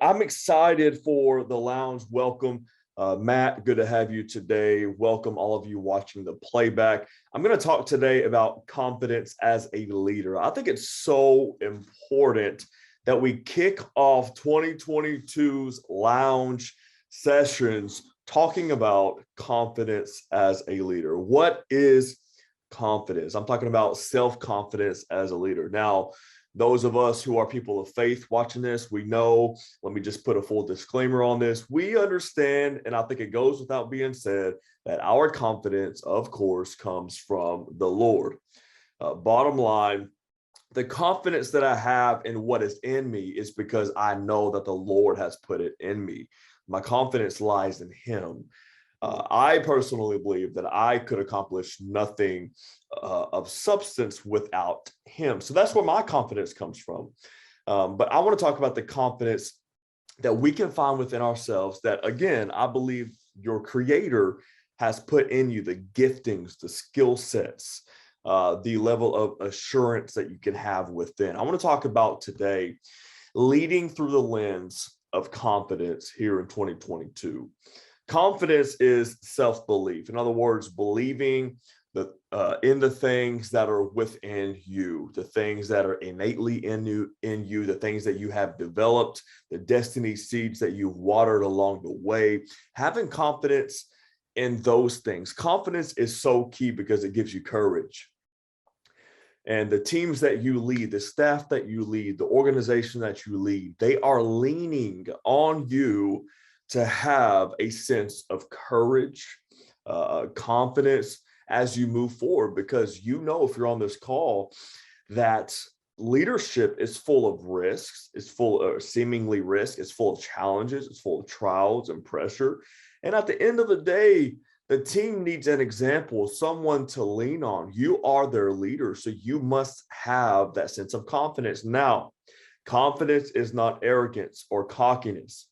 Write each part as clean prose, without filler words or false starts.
I'm excited for the lounge. Welcome, Matt. Good to have you today. Welcome, all of you watching the playback. I'm going to talk today about confidence as a leader. I think it's so important that we kick off 2022's lounge sessions talking about confidence as a leader. What is confidence? I'm talking about self-confidence as a leader. Now, those of us who are people of faith watching this, we know, let me just put a full disclaimer on this. We understand, and I think it goes without being said, that our confidence, of course, comes from the Lord. Bottom line, the confidence that I have in what is in me is because I know that the Lord has put it in me. My confidence lies in Him. I personally believe that I could accomplish nothing of substance without Him. So that's where my confidence comes from. But I want to talk about the confidence that we can find within ourselves that, again, I believe your Creator has put in you the giftings, the skill sets, the level of assurance that you can have within. I want to talk about today leading through the lens of confidence here in 2022. Confidence is self-belief. In other words, believing in the things that are within you, the things that are innately in you, the things that you have developed, the destiny seeds that you've watered along the way. Having confidence in those things. Confidence is so key because it gives you courage. And the teams that you lead, the staff that you lead, the organization that you lead, they are leaning on you to have a sense of courage, confidence as you move forward, because you know, if you're on this call, that leadership is full of risks, it's full of seemingly risk, it's full of challenges, it's full of trials and pressure. And at the end of the day, the team needs an example, someone to lean on. You are their leader, so you must have that sense of confidence. Now, confidence is not arrogance or cockiness.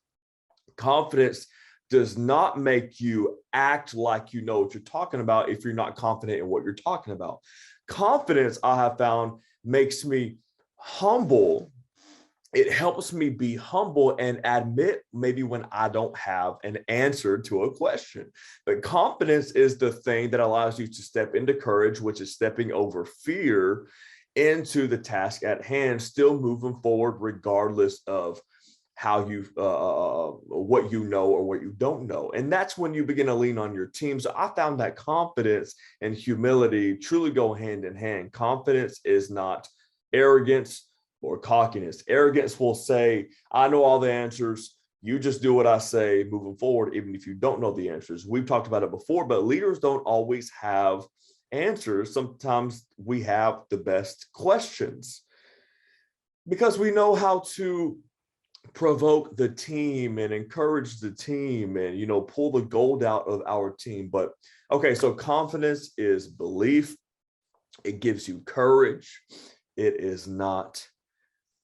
Confidence does not make you act like you know what you're talking about if you're not confident in what you're talking about. Confidence, I have found, makes me humble. It helps me be humble and admit maybe when I don't have an answer to a question. But confidence is the thing that allows you to step into courage, which is stepping over fear into the task at hand, still moving forward regardless of how you what you know or what you don't know. And that's when you begin to lean on your team. So I found that confidence and humility truly go hand in hand. Confidence is not arrogance or cockiness. Arrogance will say, I know all the answers, you just do what I say moving forward, even if you don't know the answers. We've talked about it before, but leaders don't always have answers. Sometimes we have the best questions because we know how to provoke the team and encourage the team and, pull the gold out of our team. But okay, so confidence is belief. It gives you courage. It is not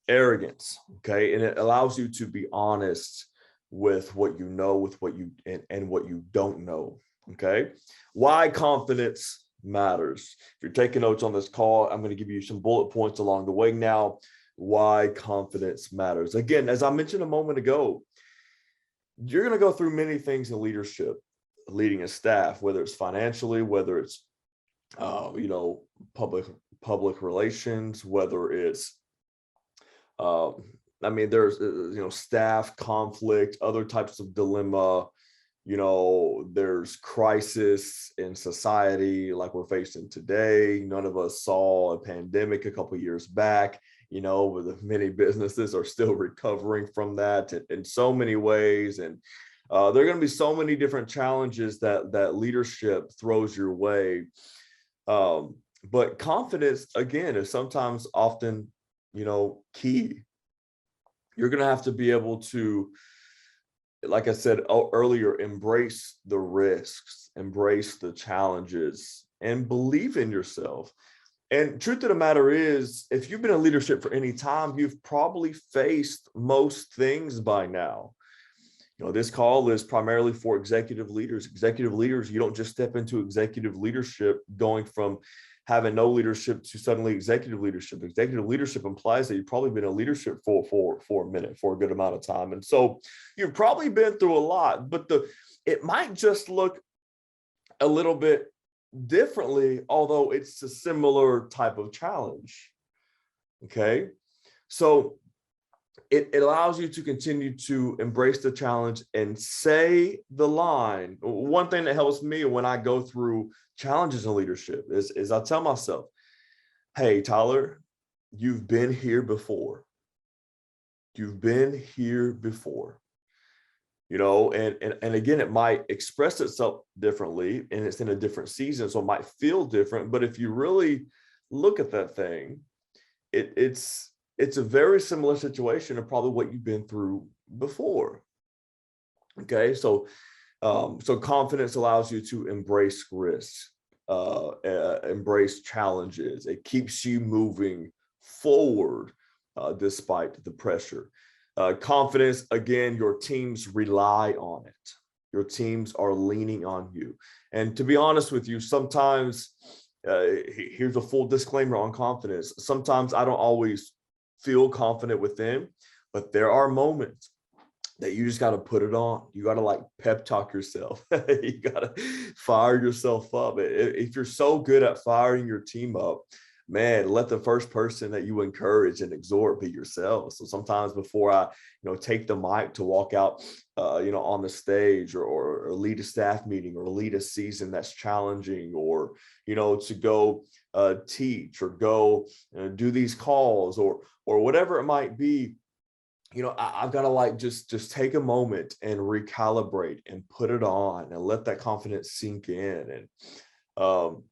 arrogance. Okay. And it allows you to be honest with what you know, with what you and what you don't know. Okay. Why confidence matters. If you're taking notes on this call, I'm going to give you some bullet points along the way now. Why confidence matters. Again, as I mentioned a moment ago, you're going to go through many things in leadership, leading a staff, whether it's financially, whether it's, public relations, whether it's, there's, staff conflict, other types of dilemma. There's crisis in society like we're facing today. None of us saw a pandemic a couple of years back, with many businesses are still recovering from that in so many ways. And there are going to be so many different challenges that leadership throws your way. But confidence, again, is sometimes often, key. You're going to have to be able to, like I said earlier, embrace the risks, embrace the challenges, and believe in yourself. And truth of the matter is, if you've been in leadership for any time, you've probably faced most things by now. This call is primarily for executive leaders. Executive leaders, you don't just step into executive leadership going from having no leadership to suddenly executive leadership. Executive leadership implies that you've probably been in leadership for a minute, for a good amount of time. And so you've probably been through a lot, but it might just look a little bit differently, although it's a similar type of challenge. Okay. So it allows you to continue to embrace the challenge and say the line. One thing that helps me when I go through challenges in leadership is I tell myself, hey, Tyler, you've been here before. You've been here before. You know, and again, it might express itself differently and it's in a different season, so it might feel different. But if you really look at that thing, it's a very similar situation to probably what you've been through before. Okay, so confidence allows you to embrace risks, embrace challenges. It keeps you moving forward despite the pressure. Confidence, again, your teams rely on it. Your teams are leaning on you. And to be honest with you, sometimes, here's a full disclaimer on confidence. Sometimes I don't always feel confident within, but there are moments that you just got to put it on. You got to like pep talk yourself. You got to fire yourself up. If you're so good at firing your team up, man, let the first person that you encourage and exhort be yourself. So sometimes before I, take the mic to walk out, on the stage or lead a staff meeting or lead a season that's challenging, or, to go teach or go do these calls or whatever it might be, I've got to like just take a moment and recalibrate and put it on and let that confidence sink in. And of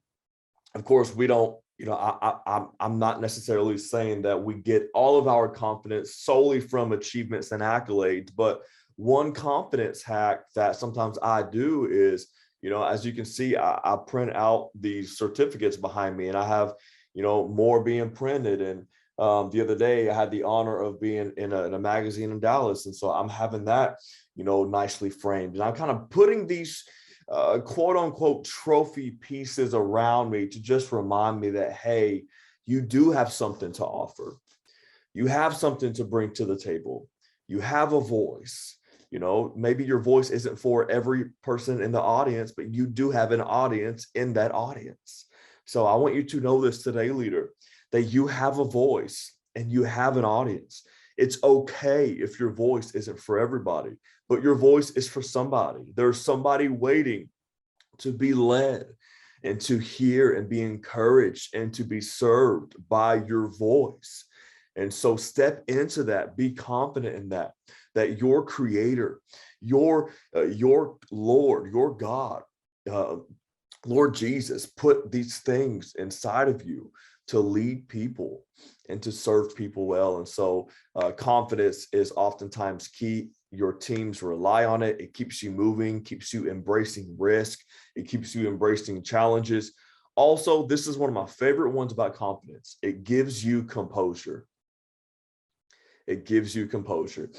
course, we don't. I'm not necessarily saying that we get all of our confidence solely from achievements and accolades, but one confidence hack that sometimes I do is, as you can see, I print out these certificates behind me, and I have, more being printed. And the other day I had the honor of being in a magazine in Dallas. And so I'm having that, nicely framed. And I'm kind of putting these quote unquote trophy pieces around me to just remind me that, hey, you do have something to offer. You have something to bring to the table. You have a voice. Maybe your voice isn't for every person in the audience, but you do have an audience in that audience. So I want you to know this today, leader, that you have a voice and you have an audience. It's okay if your voice isn't for everybody, but your voice is for somebody. There's somebody waiting to be led and to hear and be encouraged and to be served by your voice. And so step into that, be confident in that your creator, your Lord, your God, Lord Jesus, put these things inside of you to lead people and to serve people well. And so confidence is oftentimes key. Your teams rely on it. It keeps you moving, keeps you embracing risk. It keeps you embracing challenges. Also, this is one of my favorite ones about confidence. It gives you composure. It gives you composure.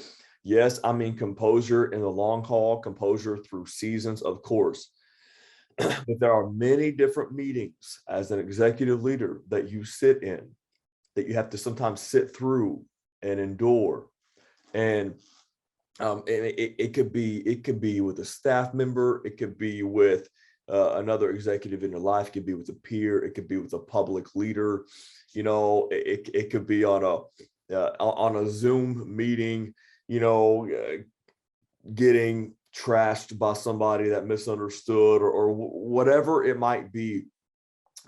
Yes, I mean composure in the long haul, composure through seasons, of course. But there are many different meetings as an executive leader that you sit in, that you have to sometimes sit through and endure. And it could be with a staff member, it could be with another executive in your life, it could be with a peer, it could be with a public leader. It could be on a Zoom meeting, getting trashed by somebody that misunderstood or whatever it might be.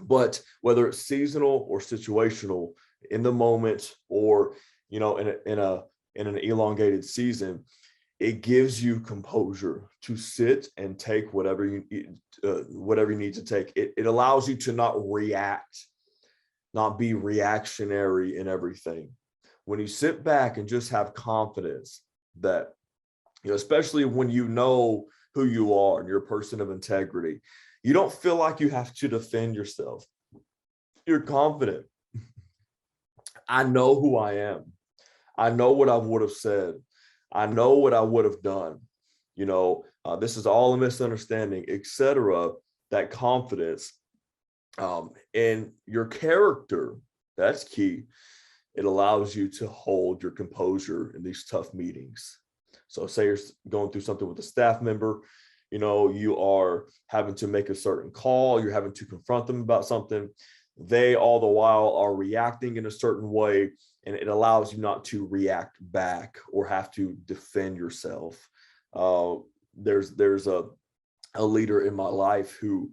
But whether it's seasonal or situational, in the moment or in an elongated season, it gives you composure to sit and take whatever you need to take. It allows you to not react, not be reactionary in everything. When you sit back and just have confidence that, especially when you know who you are and you're a person of integrity, you don't feel like you have to defend yourself. You're confident. I know who I am. I know what I would have said. I know what I would have done. This is all a misunderstanding, etc. That confidence And your character, that's key. It allows you to hold your composure in these tough meetings. So say you're going through something with a staff member, you are having to make a certain call, you're having to confront them about something. They all the while are reacting in a certain way, and it allows you not to react back or have to defend yourself. There's a leader in my life who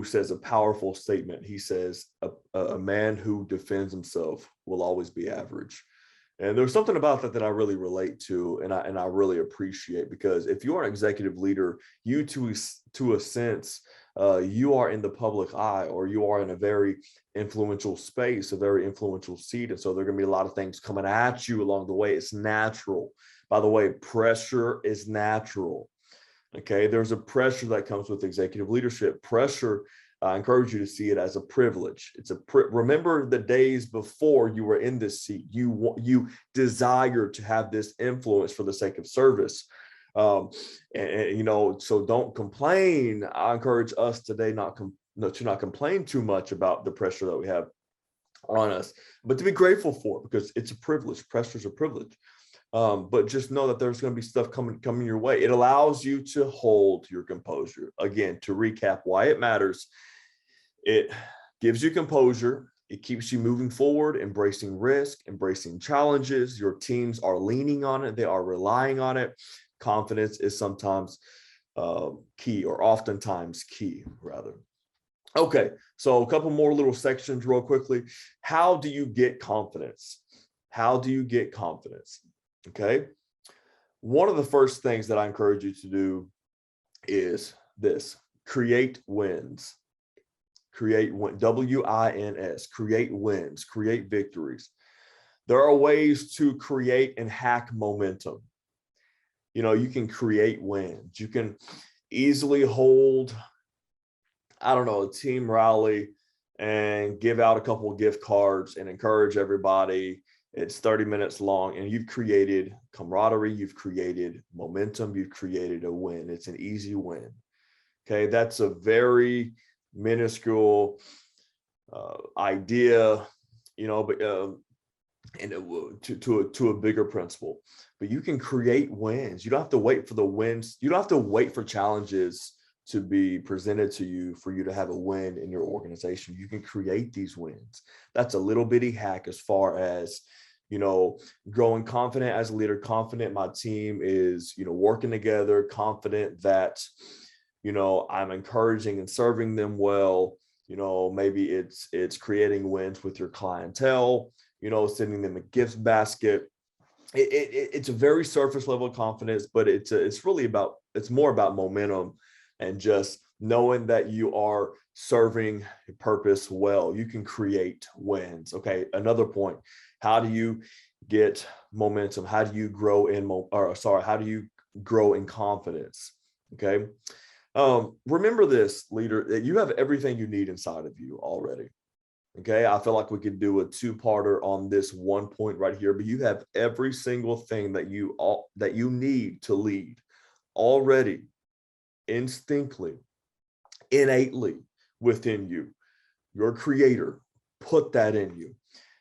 says a powerful statement. He says, a man who defends himself will always be average. And there's something about that I really relate to, and I really appreciate, because if you're an executive leader, you to a sense, you are in the public eye, or you are in a very influential space, a very influential seat. And so there are going to be a lot of things coming at you along the way. It's natural. By the way, pressure is natural. Okay, there's a pressure that comes with executive leadership. Pressure, I encourage you to see it as a privilege. Remember the days before you were in this seat. You desire to have this influence for the sake of service. So don't complain. I encourage us today to not complain too much about the pressure that we have on us, but to be grateful for it, because it's a privilege. Pressure is a privilege. But just know that there's going to be stuff coming your way. It allows you to hold your composure. Again, to recap why it matters, it gives you composure. It keeps you moving forward, embracing risk, embracing challenges. Your teams are leaning on it. They are relying on it. Confidence is sometimes key, or oftentimes key, rather. Okay, so a couple more little sections real quickly. How do you get confidence? How do you get confidence? Okay. One of the first things that I encourage you to do is this: create wins. WINS, create wins, create victories. There are ways to create and hack momentum. You can create wins. You can easily hold, a team rally and give out a couple of gift cards and encourage everybody. It's 30 minutes long, and you've created camaraderie, you've created momentum, you've created a win. It's an easy win. Okay, that's a very minuscule idea, but to a bigger principle. But you can create wins. You don't have to wait for the wins. You don't have to wait for challenges to be presented to you for you to have a win in your organization. You can create these wins. That's a little bitty hack as far as growing confident as a leader, confident my team is, working together, confident that, I'm encouraging and serving them well. Maybe it's creating wins with your clientele, sending them a gift basket. It's a very surface level of confidence, but it's more about momentum and just knowing that you are serving a purpose well. You can create wins. Okay, another point. How do you get momentum? How do you grow how do you grow in confidence? Okay. Remember this, leader, that you have everything you need inside of you already. Okay. I feel like we could do a two-parter on this one point right here, but you have every single thing that you need to lead already, instinctively, innately within you. Your creator put that in you.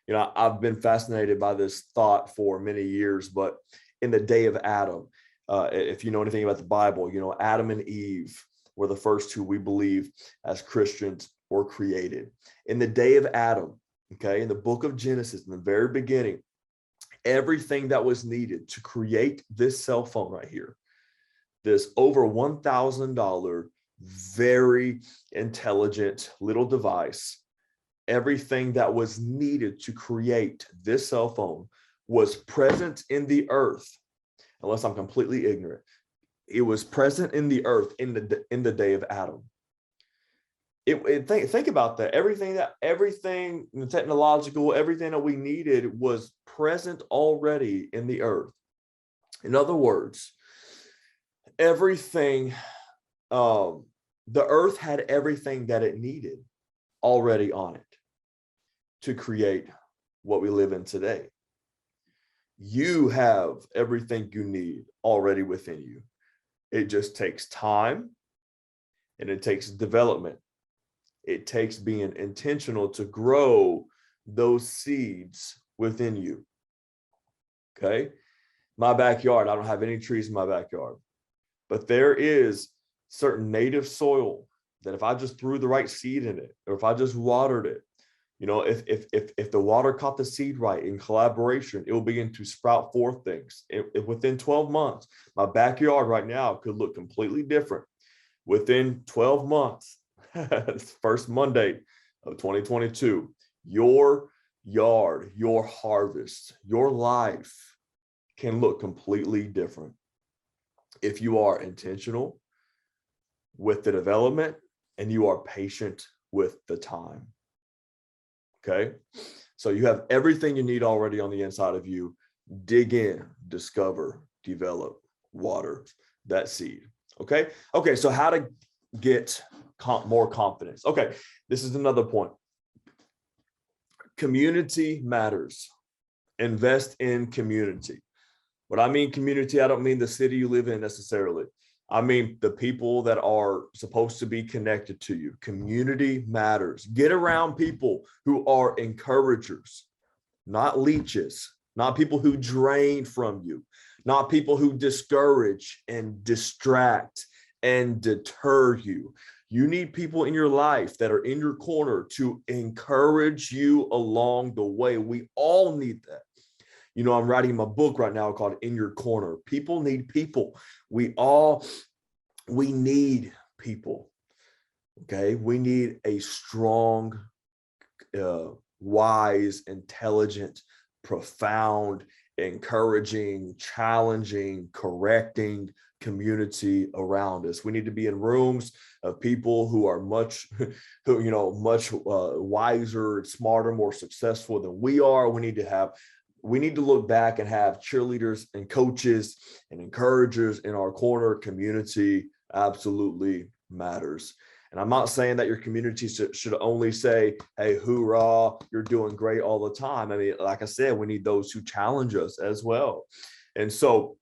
I've been fascinated by this thought for many years, but in the day of Adam, if you know anything about the Bible, Adam and Eve were the first two, we believe, as Christians, were created. In the day of Adam, okay, in the book of Genesis, in the very beginning, everything that was needed to create this cell phone right here, this over $1,000, very intelligent little device, everything that was needed to create this cell phone was present in the earth, unless I'm completely ignorant. It was present in the earth in the day of Adam. Think about that. Everything technological, everything that we needed was present already in the earth. In other words, everything, the earth had everything that it needed already on it to create what we live in today. You have everything you need already within you. It just takes time and it takes development. It takes being intentional to grow those seeds within you. Okay. My backyard, I don't have any trees in my backyard, but there is certain native soil that if I just threw the right seed in it, or if I just watered it, if the water caught the seed right in collaboration, it will begin to sprout forth things. Within 12 months, my backyard right now could look completely different. Within 12 months, first Monday of 2022, your yard, your harvest, your life can look completely different if you are intentional with the development and you are patient with the time. Okay, so you have everything you need already on the inside of you. Dig in, discover, develop, water that seed. Okay, so how to get more confidence. Okay, this is another point. Community matters. Invest in community. When I mean community, I don't mean the city you live in necessarily. I mean the people that are supposed to be connected to you. Community matters. Get around people who are encouragers, not leeches, not people who drain from you, not people who discourage and distract and deter you. You need people in your life that are in your corner to encourage you along the way. We all need that. I'm writing my book right now called In Your Corner. People need people. We need people. Okay. We need a strong, wise, intelligent, profound, encouraging, challenging, correcting community around us. We need to be in rooms of people who are much wiser, smarter, more successful than we are. We need to look back and have cheerleaders and coaches and encouragers in our corner. Community absolutely matters. And I'm not saying that your community should only say, hey, hoorah, you're doing great all the time. I mean, like I said, we need those who challenge us as well. And so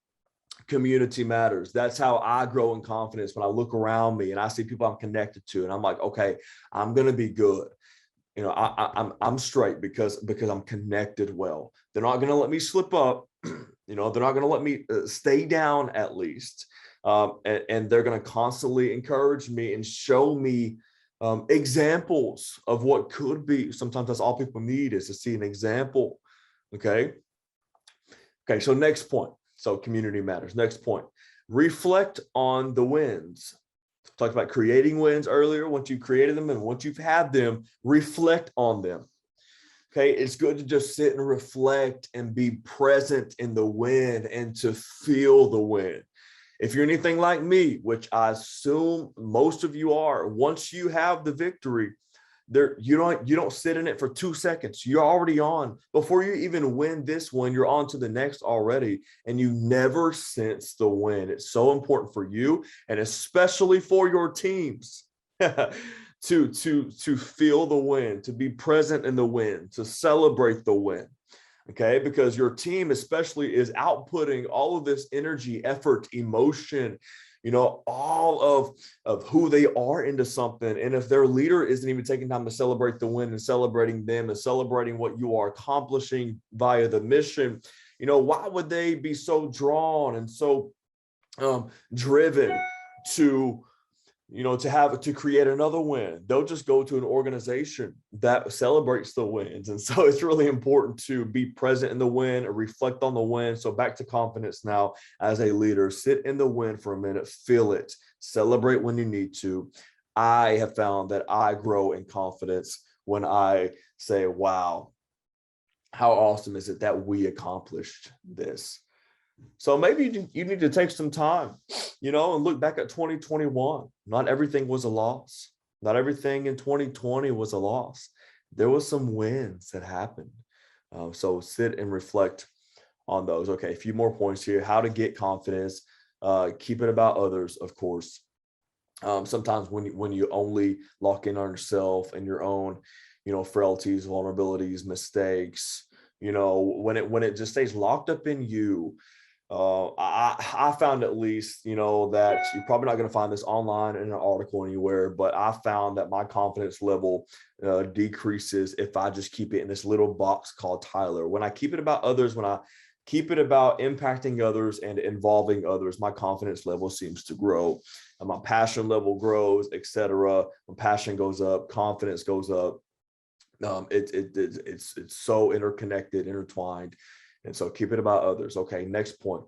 community matters. That's how I grow in confidence when I look around me and I see people I'm connected to. And I'm like, okay, I'm going to be good. I'm straight because I'm connected well. They're not going to let me slip up. They're not going to let me stay down at least. And they're going to constantly encourage me and show me examples of what could be. Sometimes that's all people need is to see an example. Okay. So next point. So community matters. Next point. Reflect on the wins. Talked about creating wins earlier. Once you've created them and once you've had them, reflect on them. Okay, it's good to just sit and reflect and be present in the win and to feel the win. If you're anything like me, which I assume most of you are, once you have the victory, you don't sit in it for 2 seconds. You're already on. Before you even win this one, you're on to the next already, and you never sense the win. It's so important for you, and especially for your teams, to feel the win, to be present in the win, to celebrate the win. Okay, because your team especially is outputting all of this energy, effort, emotion, all of who they are into something. And if their leader isn't even taking time to celebrate the win and celebrating them and celebrating what you are accomplishing via the mission, why would they be so drawn and so driven to create another win? They'll just go to an organization that celebrates the wins. And so it's really important to be present in the win and reflect on the win. So back to confidence now as a leader, sit in the win for a minute, feel it, celebrate when you need to. I have found that I grow in confidence when I say, wow, how awesome is it that we accomplished this? So maybe you need to take some time, and look back at 2021. Not everything was a loss. Not everything in 2020 was a loss. There was some wins that happened. So sit and reflect on those. Okay, a few more points here. How to get confidence. Keep it about others, of course. Sometimes when you only lock in on yourself and your own, frailties, vulnerabilities, mistakes, when it just stays locked up in you, I found at least, that you're probably not going to find this online in an article anywhere, but I found that my confidence level decreases if I just keep it in this little box called Tyler. When I keep it about others, when I keep it about impacting others and involving others, my confidence level seems to grow. And my passion level grows, etc. My passion goes up, confidence goes up. It's so interconnected, intertwined. And so keep it about others. Okay, next point.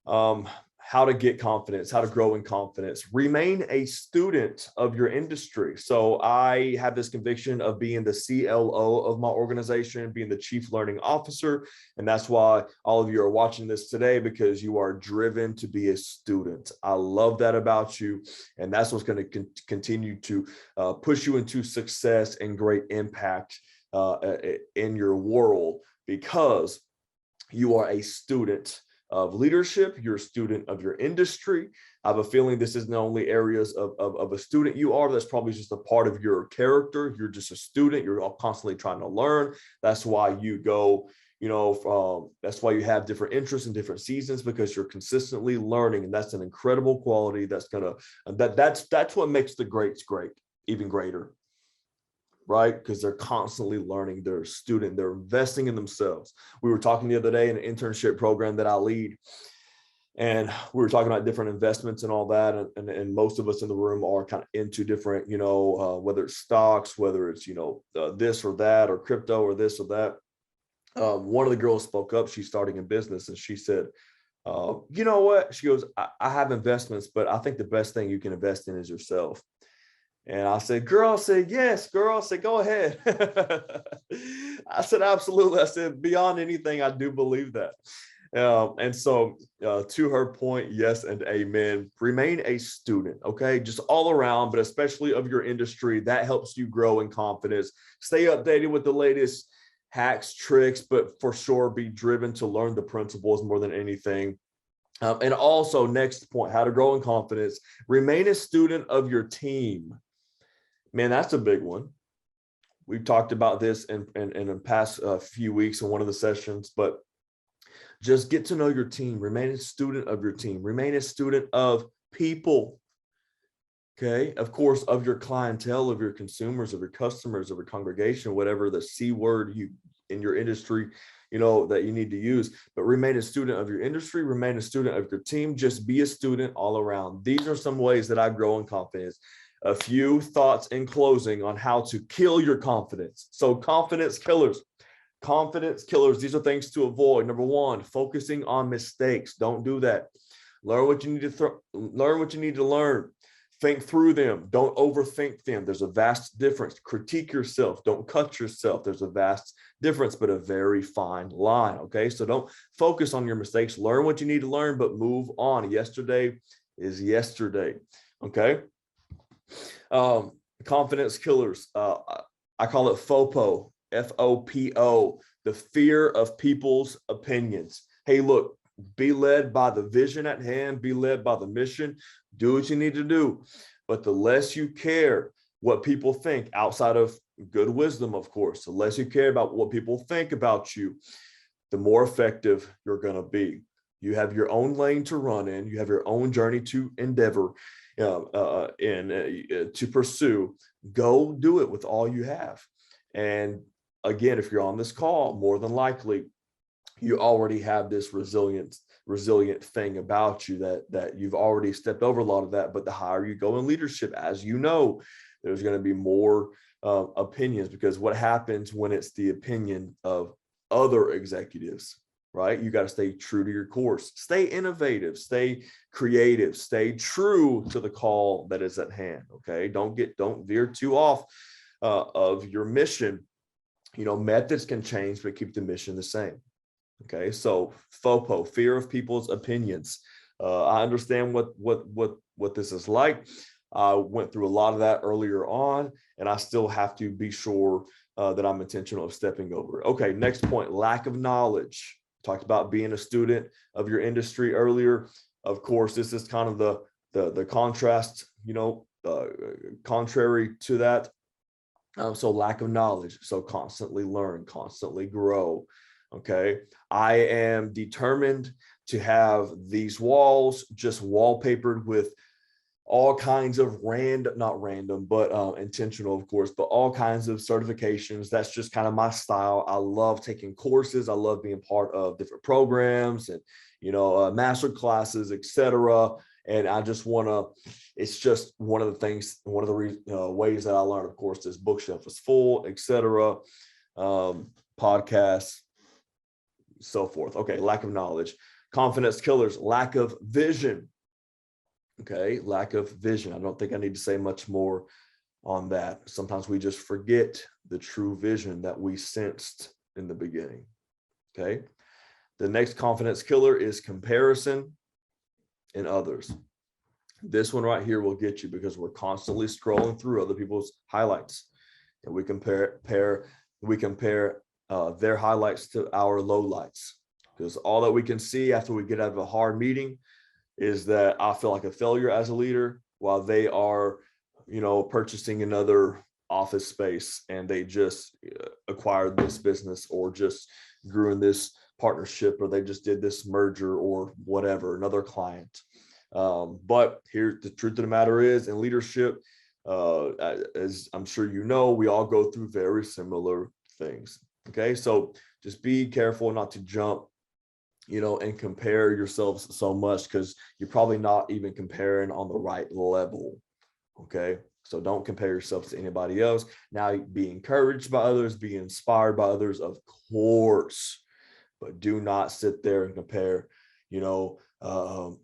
How to get confidence, how to grow in confidence. Remain a student of your industry. So I have this conviction of being the CLO of my organization, being the chief learning officer. And that's why all of you are watching this today, because you are driven to be a student. I love that about you. And that's what's going to continue to push you into success and great impact in your world, because you are a student of leadership, you're a student of your industry. I have a feeling this isn't the only areas of a student you are. That's probably just a part of your character. You're just a student. You're constantly trying to learn. That's why you go, that's why you have different interests in different seasons, because you're consistently learning. And that's an incredible quality that's that's what makes the greats great, even greater. Right? Because they're constantly learning. They're a student, they're investing in themselves. We were talking the other day in an internship program that I lead, and we were talking about different investments and all that. And most of us in the room are kind of into different, whether it's stocks, whether it's, this or that, or crypto, or this or that. One of the girls spoke up. She's starting a business, and she said, you know what? She goes, I have investments, but I think the best thing you can invest in is yourself. And I said, girl, I said, yes, girl. I said, go ahead. I said, absolutely. I said, beyond anything, I do believe that. And so to her point, yes and amen. Remain a student, okay? Just all around, but especially of your industry. That helps you grow in confidence. Stay updated with the latest hacks, tricks, but for sure be driven to learn the principles more than anything. And also, next point, how to grow in confidence. Remain a student of your team. Man, that's a big one. We've talked about this in the past few weeks in one of the sessions, but just get to know your team. Remain a student of your team. Remain a student of people. Okay. Of course, of your clientele, of your consumers, of your customers, of your congregation, whatever the C word you in your industry, that you need to use. But remain a student of your industry. Remain a student of your team. Just be a student all around. These are some ways that I grow in confidence. A few thoughts in closing on how to kill your confidence. So confidence killers. These are things to avoid. Number one, focusing on mistakes. Don't do that. Learn what you need to learn what you need to learn. Think through them. Don't overthink them. There's a vast difference. Critique yourself. Don't cut yourself. There's a vast difference, but a very fine line. Okay. So don't focus on your mistakes. Learn what you need to learn, but move on. Yesterday is yesterday. Okay. Confidence killers. I call it FOPO, FOPO, the fear of people's opinions. Hey, look, be led by the vision at hand, be led by the mission, do what you need to do. But the less you care what people think, outside of good wisdom, of course, the less you care about what people think about you, the more effective you're going to be. You have your own lane to run in, you have your own journey to endeavor to pursue. Go do it with all you have. And again, if you're on this call, more than likely you already have this resilient thing about you that you've already stepped over a lot of that. But the higher you go in leadership, as you know, there's going to be more opinions, because what happens when it's the opinion of other executives, right? You got to stay true to your course, stay innovative, stay creative, stay true to the call that is at hand. Okay. Don't veer too off of your mission. Methods can change, but keep the mission the same. Okay. So FOPO, fear of people's opinions. I understand what this is like. I went through a lot of that earlier on, and I still have to be sure that I'm intentional of stepping over it. Okay. Next point, lack of knowledge. Talked about being a student of your industry earlier. Of course, this is kind of the contrast, contrary to that. So lack of knowledge. So constantly learn, constantly grow. Okay. I am determined to have these walls just wallpapered with all kinds of not random, but intentional, of course, but all kinds of certifications. That's just kind of my style. I love taking courses. I love being part of different programs and, master classes, etc. And I just want to, it's just one of the things, one of the ways that I learned, of course, this bookshelf is full, etc. Podcasts, so forth. Okay, lack of knowledge. Confidence killers, lack of vision. Okay, lack of vision. I don't think I need to say much more on that. Sometimes we just forget the true vision that we sensed in the beginning. Okay, the next confidence killer is comparison in others. This one right here will get you because we're constantly scrolling through other people's highlights, and we compare their highlights to our lowlights, because all that we can see after we get out of a hard meeting is that I feel like a failure as a leader while they are, purchasing another office space and they just acquired this business or just grew in this partnership or they just did this merger or whatever, another client. But here, the truth of the matter is, in leadership, as I'm sure you know, we all go through very similar things. Okay, so just be careful not to jump, and compare yourselves so much, because you're probably not even comparing on the right level. Okay, so don't compare yourself to anybody else. Now, be encouraged by others, be inspired by others, of course, but do not sit there and compare,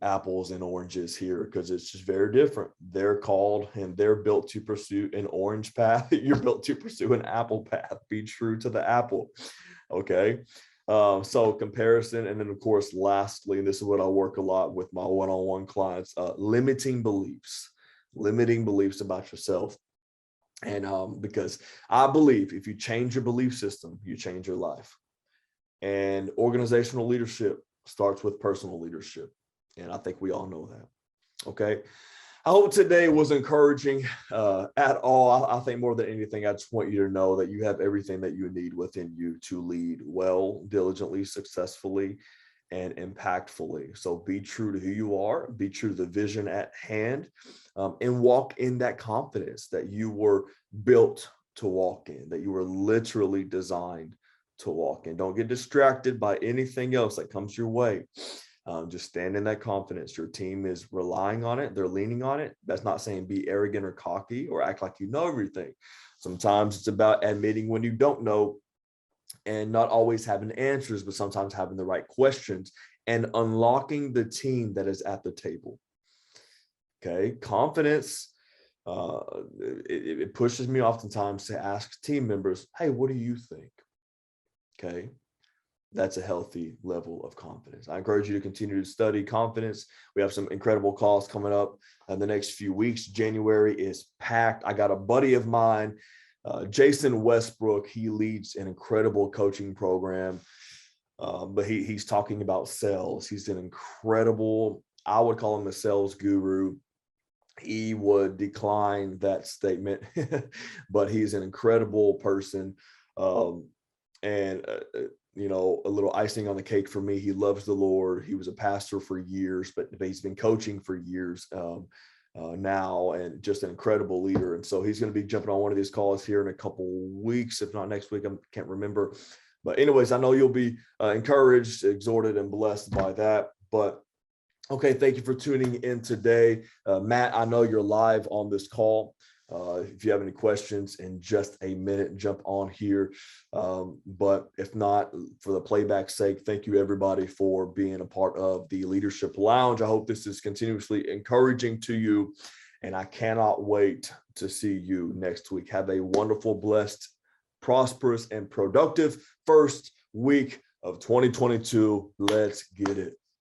apples and oranges here, because it's just very different. They're called and they're built to pursue an orange path. You're built to pursue an apple path. Be true to the apple. Okay. So comparison. And then, of course, lastly, and this is what I work a lot with my one-on-one clients, limiting beliefs about yourself. And because I believe if you change your belief system, you change your life. And organizational leadership starts with personal leadership. And I think we all know that. Okay. I hope today was encouraging at all. I think more than anything, I just want you to know that you have everything that you need within you to lead well, diligently, successfully, and impactfully. So be true to who you are, be true to the vision at hand, and walk in that confidence that you were built to walk in, that you were literally designed to walk in. Don't get distracted by anything else that comes your way. Just stand in that confidence. Your team is relying on it. They're leaning on it. That's not saying be arrogant or cocky or act like you know everything. Sometimes it's about admitting when you don't know and not always having answers, but sometimes having the right questions and unlocking the team that is at the table. Okay. Confidence, it pushes me oftentimes to ask team members, hey, what do you think? Okay. That's a healthy level of confidence. I encourage you to continue to study confidence. We have some incredible calls coming up in the next few weeks. January is packed. I got a buddy of mine, Jason Westbrook. He leads an incredible coaching program, but he's talking about sales. He's an incredible, I would call him a sales guru. He would decline that statement, but he's an incredible person. A little icing on the cake for me. He loves the Lord. He was a pastor for years, but he's been coaching for years now, and just an incredible leader. And so he's going to be jumping on one of these calls here in a couple weeks, if not next week. I can't remember. But anyways, I know you'll be encouraged, exhorted, and blessed by that. But okay, thank you for tuning in today. Matt, I know you're live on this call. If you have any questions, in just a minute, jump on here. But if not, for the playback's sake, thank you everybody for being a part of the Leadership Lounge. I hope this is continuously encouraging to you, and I cannot wait to see you next week. Have a wonderful, blessed, prosperous, and productive first week of 2022. Let's get it.